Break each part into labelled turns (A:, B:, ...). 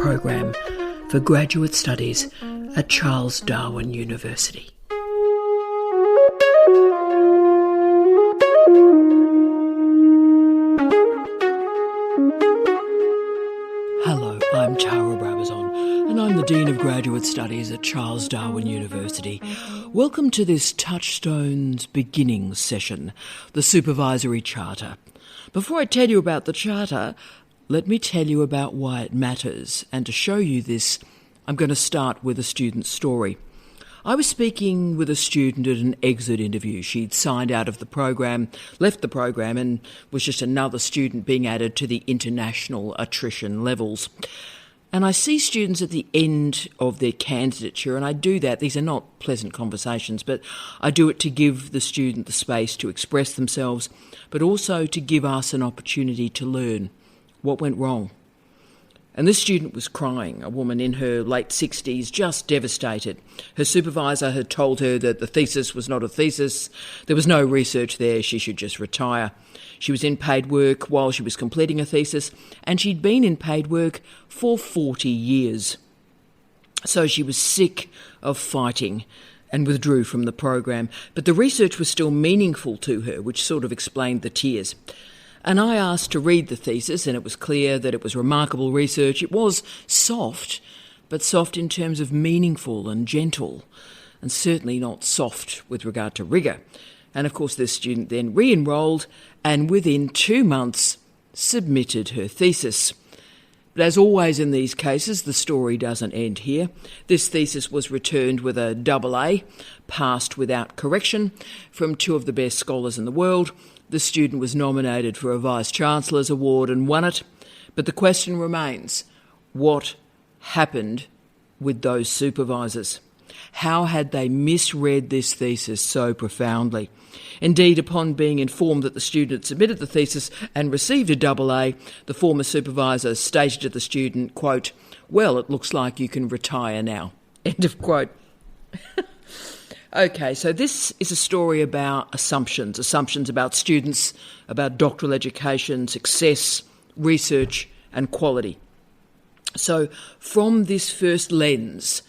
A: program for graduate studies at Charles Darwin University. Hello, I'm Tara Brabazon, and I'm the Dean of Graduate Studies at Charles Darwin University. Welcome to this Touchstone Beginnings session, the Supervisory Charter. Before I tell you about the Charter, let me tell you about why it matters. And to show you this, I'm going to start with a student's story. I was speaking with a student at an exit interview. She'd signed out of the program, left the program, and was just another student being added to the international attrition levels. And I see students at the end of their candidature, and I do that. These are not pleasant conversations, but I do it to give the student the space to express themselves, but also to give us an opportunity to learn what went wrong. And this student was crying, a woman in her late 60s, just devastated. Her supervisor had told her that the thesis was not a thesis, there was no research there, she should just retire. She was in paid work while she was completing a thesis, and she'd been in paid work for 40 years. So she was sick of fighting and withdrew from the program. But the research was still meaningful to her, which sort of explained the tears. And I asked to read the thesis, and it was clear that it was remarkable research. It was soft, but soft in terms of meaningful and gentle, and certainly not soft with regard to rigour. And of course this student then re-enrolled and within 2 months submitted her thesis. But as always in these cases, the story doesn't end here. This thesis was returned with a AA, passed without correction, from 2 of the best scholars in the world. The student was nominated for a Vice-Chancellor's Award and won it. But the question remains, what happened with those supervisors? How had they misread this thesis so profoundly? Indeed, upon being informed that the student submitted the thesis and received a AA, the former supervisor stated to the student, quote, "Well, it looks like you can retire now." End of quote. Okay, so this is a story about assumptions about students, about doctoral education, success, research and quality. So from this first lens,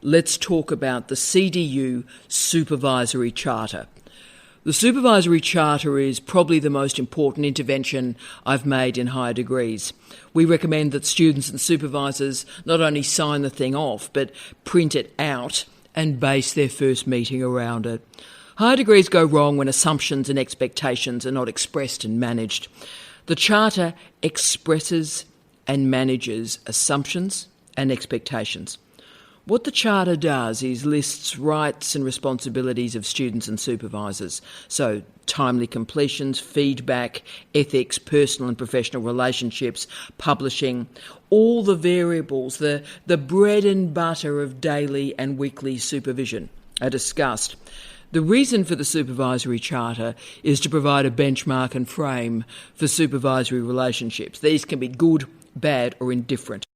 A: let's talk about the CDU Supervisory Charter. The Supervisory Charter is probably the most important intervention I've made in higher degrees. We recommend that students and supervisors not only sign the thing off, but print it out and base their first meeting around it. Higher degrees go wrong when assumptions and expectations are not expressed and managed. The Charter expresses and manages assumptions and expectations. What the Charter does is lists rights and responsibilities of students and supervisors. So timely completions, feedback, ethics, personal and professional relationships, publishing, all the variables, the bread and butter of daily and weekly supervision are discussed. The reason for the Supervisory Charter is to provide a benchmark and frame for supervisory relationships. These can be good, bad or indifferent.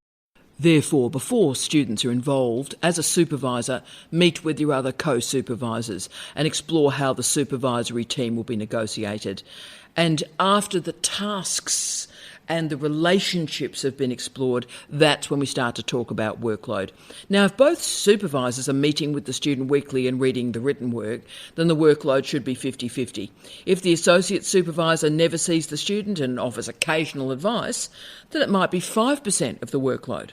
A: Therefore, before students are involved, as a supervisor, meet with your other co-supervisors and explore how the supervisory team will be negotiated. And after the tasks and the relationships have been explored, that's when we start to talk about workload. Now, if both supervisors are meeting with the student weekly and reading the written work, then the workload should be 50-50. If the associate supervisor never sees the student and offers occasional advice, then it might be 5% of the workload.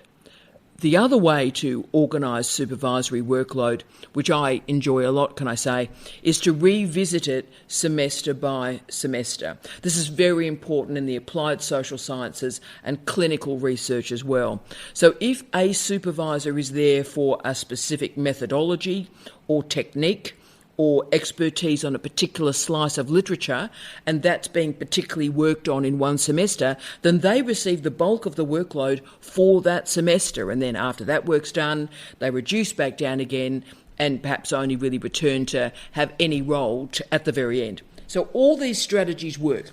A: The other way to organise supervisory workload, which I enjoy a lot, can I say, is to revisit it semester by semester. This is very important in the applied social sciences and clinical research as well. So if a supervisor is there for a specific methodology or technique, or expertise on a particular slice of literature, and that's being particularly worked on in one semester, then they receive the bulk of the workload for that semester. And then after that work's done, they reduce back down again and perhaps only really return to have any role at the very end. So all these strategies work.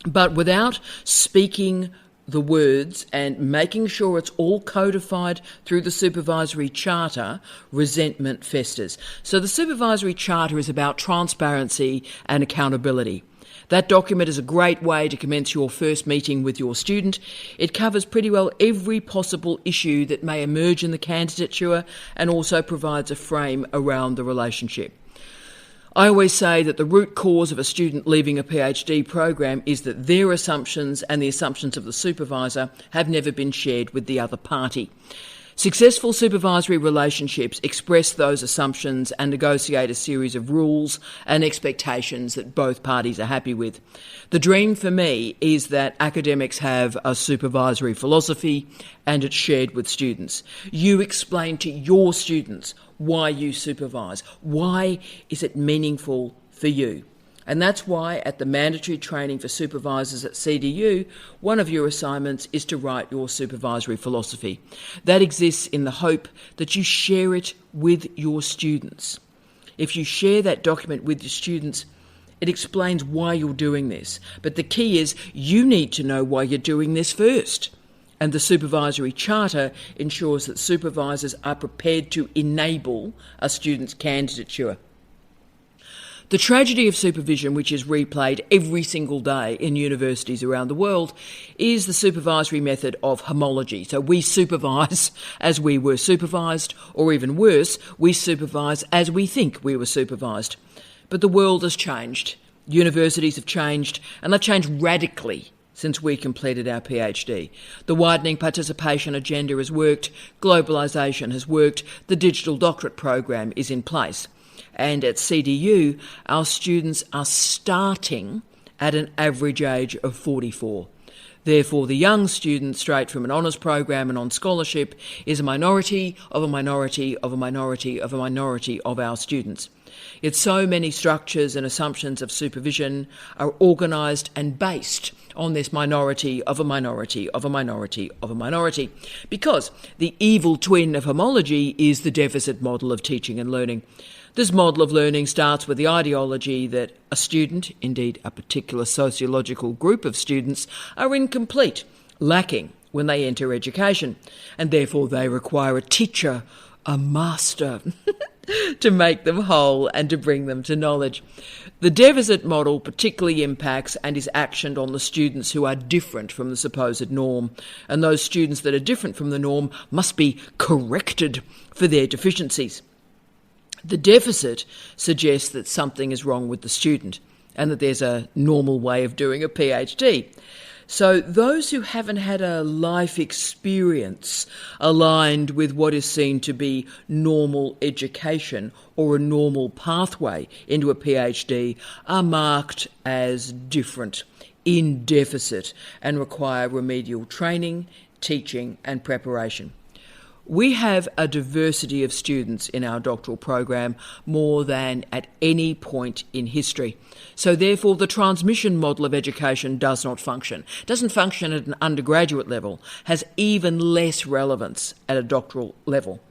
A: But without speaking the words and making sure it's all codified through the Supervisory Charter, resentment festers. So the Supervisory Charter is about transparency and accountability. That document is a great way to commence your first meeting with your student. It covers pretty well every possible issue that may emerge in the candidature and also provides a frame around the relationship. I always say that the root cause of a student leaving a PhD program is that their assumptions and the assumptions of the supervisor have never been shared with the other party. Successful supervisory relationships express those assumptions and negotiate a series of rules and expectations that both parties are happy with. The dream for me is that academics have a supervisory philosophy and it's shared with students. You explain to your students why you supervise. Why is it meaningful for you? And that's why at the mandatory training for supervisors at CDU, one of your assignments is to write your supervisory philosophy. That exists in the hope that you share it with your students. If you share that document with your students, it explains why you're doing this. But the key is you need to know why you're doing this first. And the supervisory charter ensures that supervisors are prepared to enable a student's candidature. The tragedy of supervision, which is replayed every single day in universities around the world, is the supervisory method of homology. So we supervise as we were supervised, or even worse, we supervise as we think we were supervised. But the world has changed. Universities have changed, and they've changed radically since we completed our PhD. The widening participation agenda has worked, globalisation has worked, the digital doctorate program is in place. And at CDU, our students are starting at an average age of 44. Therefore, the young student straight from an honours program and on scholarship is a minority of a minority of a minority of a minority of our students. Yet so many structures and assumptions of supervision are organised and based on this minority of a minority of a minority of a minority, because the evil twin of homology is the deficit model of teaching and learning. This model of learning starts with the ideology that a student, indeed a particular sociological group of students, are incomplete, lacking when they enter education, and therefore they require a teacher, a master, to make them whole and to bring them to knowledge. The deficit model particularly impacts and is actioned on the students who are different from the supposed norm, and those students that are different from the norm must be corrected for their deficiencies. The deficit suggests that something is wrong with the student and that there's a normal way of doing a PhD. So those who haven't had a life experience aligned with what is seen to be normal education or a normal pathway into a PhD are marked as different, in deficit, and require remedial training, teaching and preparation. We have a diversity of students in our doctoral program more than at any point in history. So therefore the transmission model of education does not function. Doesn't function at an undergraduate level, has even less relevance at a doctoral level.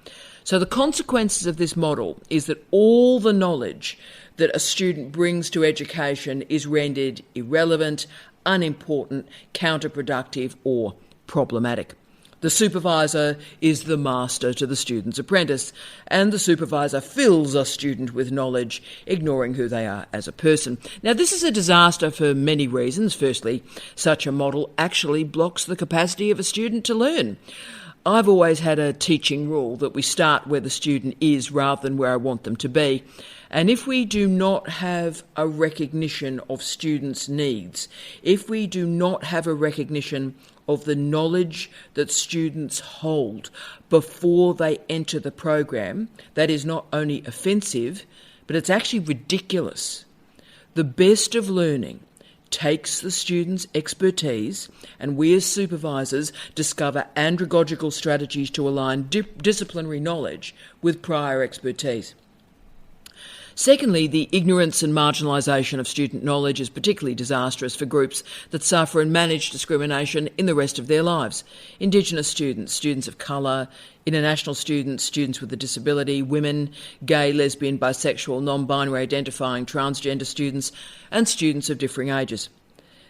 A: So the consequences of this model is that all the knowledge that a student brings to education is rendered irrelevant, unimportant, counterproductive or problematic. The supervisor is the master to the student's apprentice, and the supervisor fills a student with knowledge, ignoring who they are as a person. Now, this is a disaster for many reasons. Firstly, such a model actually blocks the capacity of a student to learn. I've always had a teaching rule that we start where the student is rather than where I want them to be. And if we do not have a recognition of students' needs, if we do not have a recognition of the knowledge that students hold before they enter the program, that is not only offensive, but it's actually ridiculous. The best of learning takes the student's expertise, and we as supervisors discover andragogical strategies to align disciplinary knowledge with prior expertise. Secondly, the ignorance and marginalisation of student knowledge is particularly disastrous for groups that suffer and manage discrimination in the rest of their lives. Indigenous students, students of colour, international students, students with a disability, women, gay, lesbian, bisexual, non-binary identifying, transgender students, and students of differing ages.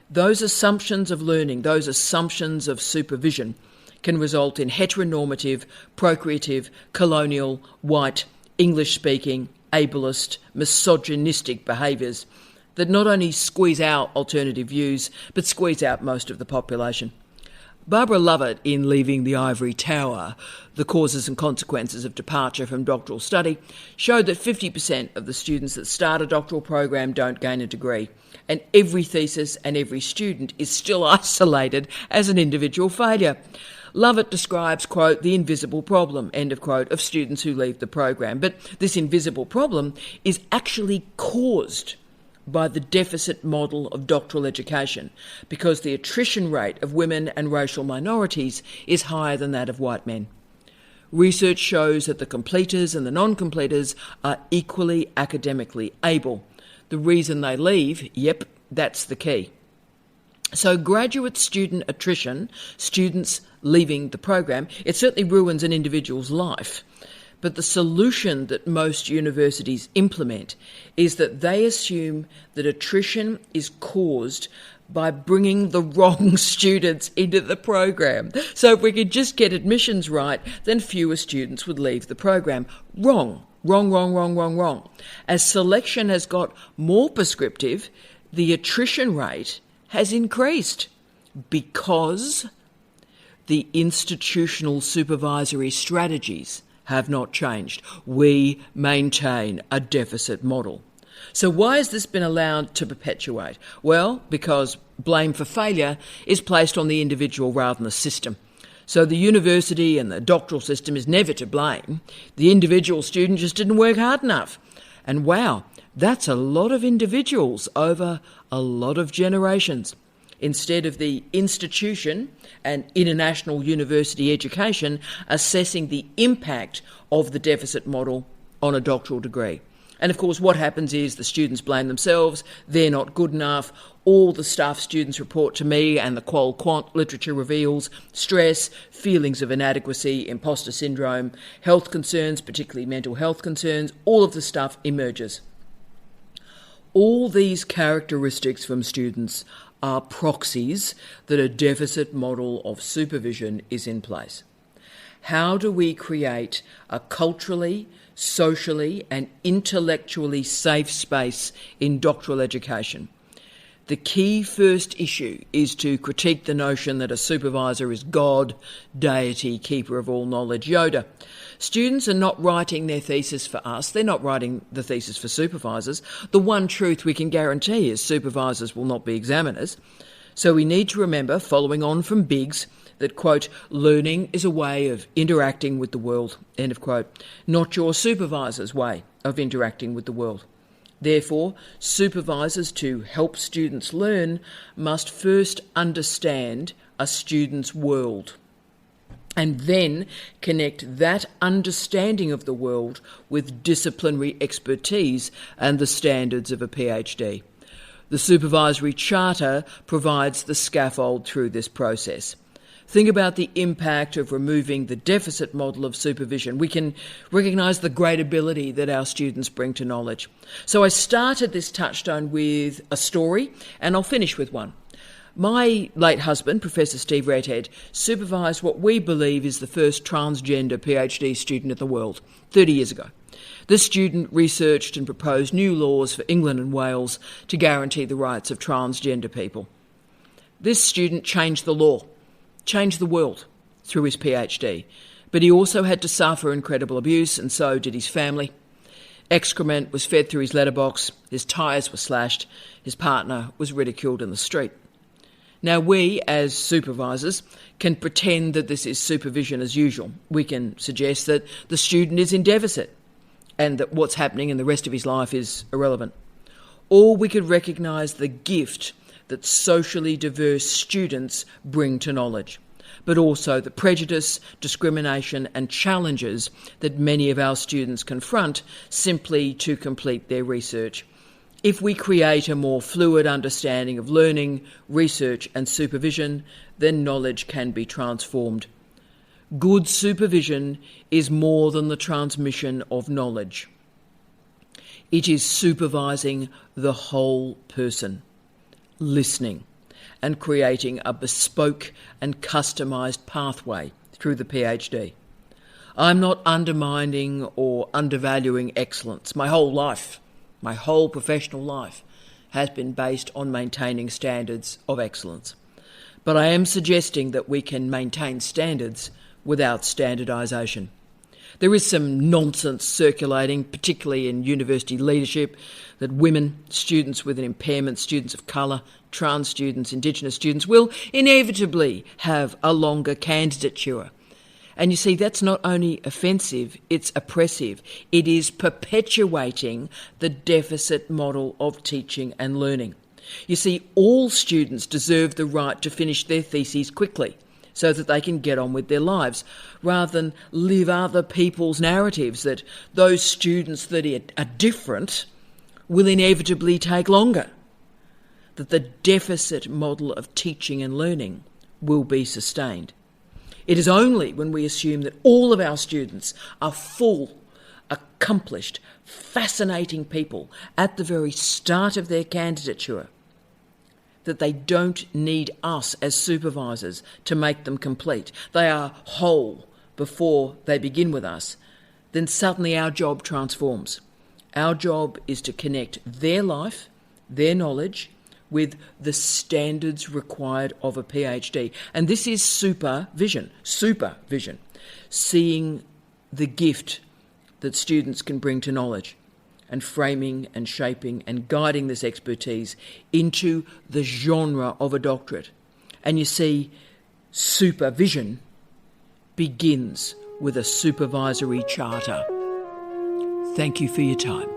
A: Those assumptions of learning, those assumptions of supervision can result in heteronormative, procreative, colonial, white, English-speaking, ableist, misogynistic behaviours, that not only squeeze out alternative views, but squeeze out most of the population. Barbara Lovett, in Leaving the Ivory Tower, The Causes and Consequences of Departure from Doctoral Study, showed that 50% of the students that start a doctoral program don't gain a degree, and every thesis and every student is still isolated as an individual failure. Lovett describes, quote, the invisible problem, end of quote, of students who leave the program. But this invisible problem is actually caused by the deficit model of doctoral education, because the attrition rate of women and racial minorities is higher than that of white men. Research shows that the completers and the non-completers are equally academically able. The reason they leave, yep, that's the key. So graduate student attrition, students leaving the program, it certainly ruins an individual's life. But the solution that most universities implement is that they assume that attrition is caused by bringing the wrong students into the program. So if we could just get admissions right, then fewer students would leave the program. Wrong. As selection has got more prescriptive, the attrition rate has increased because the institutional supervisory strategies have not changed. We maintain a deficit model. So why has this been allowed to perpetuate? Well, because blame for failure is placed on the individual rather than the system. So the university and the doctoral system is never to blame. The individual student just didn't work hard enough. And wow, that's a lot of individuals over a lot of generations. Instead of the institution and international university education assessing the impact of the deficit model on a doctoral degree. And of course, what happens is the students blame themselves, they're not good enough, all the stuff students report to me and the qual quant literature reveals, stress, feelings of inadequacy, imposter syndrome, health concerns, particularly mental health concerns, all of the stuff emerges. All these characteristics from students are proxies that a deficit model of supervision is in place. How do we create a culturally, socially and intellectually safe space in doctoral education? The key first issue is to critique the notion that a supervisor is God, deity, keeper of all knowledge, Yoda. Students are not writing their thesis for us. They're not writing the thesis for supervisors. The one truth we can guarantee is supervisors will not be examiners. So we need to remember, following on from Biggs, that, quote, learning is a way of interacting with the world, end of quote, not your supervisor's way of interacting with the world. Therefore, supervisors to help students learn must first understand a student's world and then connect that understanding of the world with disciplinary expertise and the standards of a PhD. The Supervisory Charter provides the scaffold through this process. Think about the impact of removing the deficit model of supervision. We can recognise the great ability that our students bring to knowledge. So I started this Touchstone with a story, and I'll finish with one. My late husband, Professor Steve Redhead, supervised what we believe is the first transgender PhD student in the world 30 years ago. This student researched and proposed new laws for England and Wales to guarantee the rights of transgender people. This student changed the law, changed the world through his PhD, but he also had to suffer incredible abuse, and so did his family. Excrement was fed through his letterbox, his tyres were slashed, his partner was ridiculed in the street. Now we, as supervisors, can pretend that this is supervision as usual. We can suggest that the student is in deficit and that what's happening in the rest of his life is irrelevant. Or we could recognise the gift that socially diverse students bring to knowledge, but also the prejudice, discrimination and challenges that many of our students confront simply to complete their research. If we create a more fluid understanding of learning, research and supervision, then knowledge can be transformed. Good supervision is more than the transmission of knowledge. It is supervising the whole person, listening, and creating a bespoke and customised pathway through the PhD. I'm not undermining or undervaluing excellence. My whole life, my whole professional life, has been based on maintaining standards of excellence. But I am suggesting that we can maintain standards without standardisation. There is some nonsense circulating, particularly in university leadership, that women, students with an impairment, students of colour, trans students, Indigenous students will inevitably have a longer candidature. And you see, that's not only offensive, it's oppressive. It is perpetuating the deficit model of teaching and learning. You see, all students deserve the right to finish their theses quickly so that they can get on with their lives, rather than live other people's narratives that those students that are different will inevitably take longer, that the deficit model of teaching and learning will be sustained. It is only when we assume that all of our students are full, accomplished, fascinating people at the very start of their candidature that they don't need us as supervisors to make them complete. They are whole before they begin with us. Then suddenly our job transforms. Our job is to connect their life, their knowledge, with the standards required of a PhD. And this is supervision, seeing the gift that students can bring to knowledge and framing and shaping and guiding this expertise into the genre of a doctorate. And you see, supervision begins with a supervisory charter. Thank you for your time.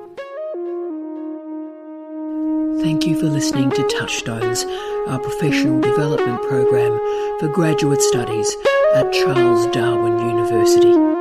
A: Thank you for listening to Touchstones, our professional development program for graduate studies at Charles Darwin University.